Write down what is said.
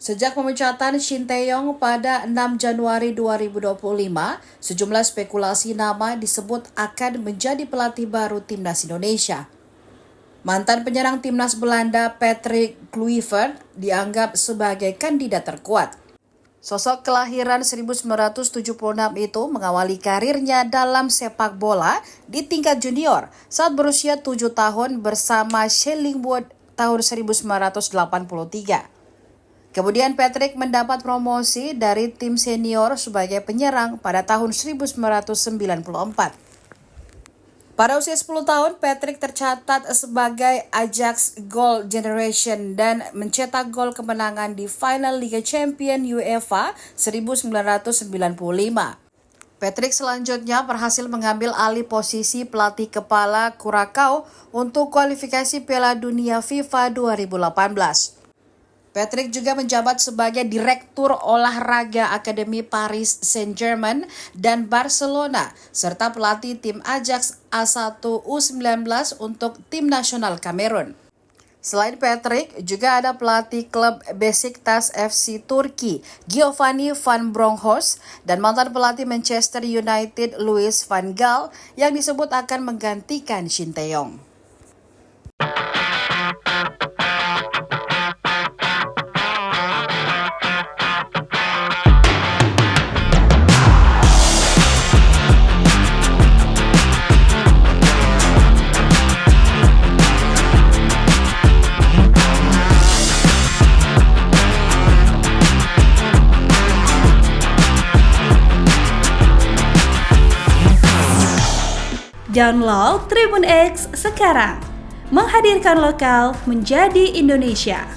Sejak pemecatan Shin Tae-yong pada 6 Januari 2025, sejumlah spekulasi nama disebut akan menjadi pelatih baru timnas Indonesia. Mantan penyerang timnas Belanda Patrick Kluivert dianggap sebagai kandidat terkuat. Sosok kelahiran 1976 itu mengawali karirnya dalam sepak bola di tingkat junior saat berusia 7 tahun bersama Shellingwood tahun 1983. Kemudian Patrick mendapat promosi dari tim senior sebagai penyerang pada tahun 1994. Pada usia 10 tahun, Patrick tercatat sebagai Ajax Goal Generation dan mencetak gol kemenangan di final Liga Champions UEFA 1995. Patrick selanjutnya berhasil mengambil alih posisi pelatih kepala Curaçao untuk kualifikasi Piala Dunia FIFA 2018. Patrick juga menjabat sebagai Direktur Olahraga Akademi Paris Saint-Germain dan Barcelona, serta pelatih tim Ajax A1 U19 untuk tim nasional Kamerun. Selain Patrick, juga ada pelatih klub Besiktas FC Turki, Giovanni van Bronckhorst, dan mantan pelatih Manchester United, Louis van Gaal, yang disebut akan menggantikan Shin Tae-yong. Download Tribun X sekarang, menghadirkan lokal menjadi Indonesia.